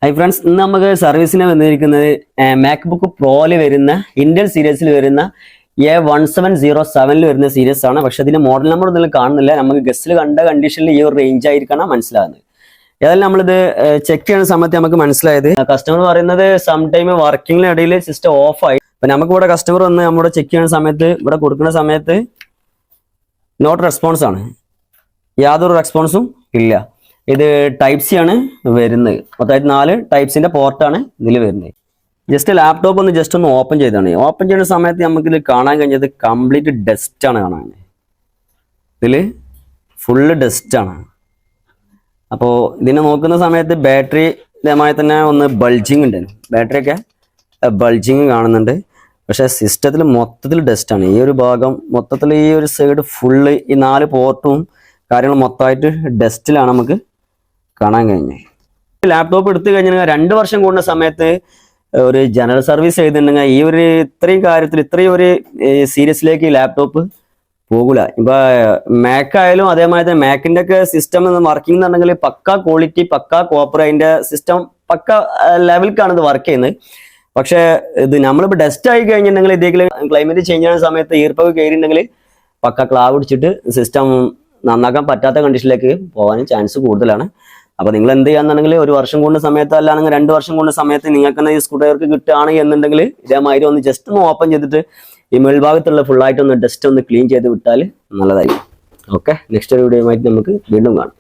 Hi friends, ഇന്ന് നമുക്ക് സർവീസിന് വന്നിരിക്കുന്നത് മാക്ബുക്ക് പ്രോയിൽ വരുന്ന ഇന്ത്യൻ സീരീസിൽ വരുന്ന A1707 വരുന്ന സീരീസ് ആണ്. പക്ഷെ ഇതിന്റെ മോഡൽ നമ്പർ ഒന്നും കാണുന്നില്ല. നമുക്ക് ഗസ്റ്റിൽ കണ്ട കണ്ടീഷനിൽ ഈ ഒരു റേഞ്ച് ആയിരിക്കണം മനസ്സിലാകുന്നത്. ഏതായാലും നമ്മളിത് ചെക്ക് ചെയ്യുന്ന സമയത്ത് നമുക്ക് മനസ്സിലായത് കസ്റ്റമർ പറയുന്നത് സം ടൈം വർക്കിങ്ങിനിടയിൽ സിസ്റ്റം ഓഫ് ആയി. അപ്പൊ നമുക്ക് ഇവിടെ കസ്റ്റമർ വന്ന് നമ്മുടെ ചെക്ക് ചെയ്യുന്ന സമയത്ത് ഇവിടെ കൊടുക്കുന്ന സമയത്ത് നോട്ട് റെസ്പോൺസ് ആണ്, യാതൊരു റെസ്പോൺസും ഇല്ല. ഇത് ടൈപ്പ് സി ആണ് വരുന്നത്. മൊത്തമായിട്ട് 4 ടൈപ്സിന്റെ പോർട്ടാണ് ഇതിൽ വരുന്നത്. ജസ്റ്റ് ലാപ്ടോപ്പ് ഒന്ന് ജസ്റ്റ് ഒന്ന് ഓപ്പൺ ചെയ്താണ്. ഓപ്പൺ ചെയ്യുന്ന സമയത്ത് നമുക്ക് ഇതിൽ കാണാൻ കഴിഞ്ഞത് കംപ്ലീറ്റ് ഡസ്റ്റ് ആണ് കാണാൻ. ഇതിൽ ഫുള്ള് ഡസ്റ്റ് ആണ്. അപ്പോൾ ഇതിനെ നോക്കുന്ന സമയത്ത് ബാറ്ററി ഇതേമായി തന്നെ ഒന്ന് ബൾജിങ് ഉണ്ട്. ബാറ്ററിയൊക്കെ ബൾജിങ് കാണുന്നുണ്ട്. പക്ഷേ സിസ്റ്റത്തിൽ മൊത്തത്തിൽ ഡസ്റ്റാണ്. ഈ ഒരു ഭാഗം മൊത്തത്തിൽ ഈ ഒരു സൈഡ് ഫുള്ള് ഈ 4 പോർട്ടും കാര്യങ്ങൾ മൊത്തമായിട്ട് ഡസ്റ്റിലാണ് നമുക്ക് കാണാൻ കഴിഞ്ഞത്. ലാപ്ടോപ്പ് എടുത്തു കഴിഞ്ഞാൽ 2 വർഷം കൂടുന്ന സമയത്ത് ഒരു ജനറൽ സർവീസ് ചെയ്തിട്ടുണ്ടെങ്കിൽ ഈ ഒരു ഇത്രയും കാര്യത്തിൽ ഇത്രയും ഒരു സീരീസിലേക്ക് ലാപ്ടോപ്പ് പോകില്ല. ഇപ്പൊ മാക് ആയാലും അതേമാതിരി തന്നെ മാക്കിന്റെ ഒക്കെ സിസ്റ്റം വർക്കിംഗ് എന്നുണ്ടെങ്കിൽ പക്ക ക്വാളിറ്റി, പക്ക കോപ്പർ, അതിന്റെ സിസ്റ്റം പക്ക ലെവലിലേക്കാണ് ഇത് വർക്ക് ചെയ്യുന്നത്. പക്ഷെ ഇത് നമ്മളിപ്പോൾ ഡസ്റ്റ് ആയി കഴിഞ്ഞിട്ടുണ്ടെങ്കിൽ ഇതേക്കും ക്ലൈമറ്റ് ചേഞ്ച് ചെയ്യുന്ന സമയത്ത് ഈർപ്പൊക്കെ കയറിയിട്ടുണ്ടെങ്കിൽ പക്ക ക്ലാവ് പിടിച്ചിട്ട് സിസ്റ്റം നന്നാക്കാൻ പറ്റാത്ത കണ്ടീഷനിലേക്ക് പോകാനും ചാൻസ് കൂടുതലാണ്. അപ്പൊ നിങ്ങൾ എന്ത് ചെയ്യാന്നുണ്ടെങ്കിൽ 1 വർഷം കൂടുന്ന സമയത്ത് അല്ലാണെങ്കിൽ 2 വർഷം കൂടുന്ന സമയത്ത് നിങ്ങൾക്ക് ഈ സ്ക്രൂ ഡ്രൈവർക്ക് കിട്ടുകയാണ് എന്നുണ്ടെങ്കിൽ ഇതേമാതിരി ഒന്ന് ജസ്റ്റ് ഒന്ന് ഓപ്പൺ ചെയ്തിട്ട് ഈ മേൽഭാഗത്തുള്ള ഫുള്ളായിട്ട് ഒന്ന് ഡസ്റ്റ് ഒന്ന് ക്ലീൻ ചെയ്ത് വിട്ടാൽ നല്ലതായിരിക്കും. ഓക്കെ, നെക്സ്റ്റ് വീഡിയോയുമായിട്ട് നമുക്ക് വീണ്ടും കാണാം.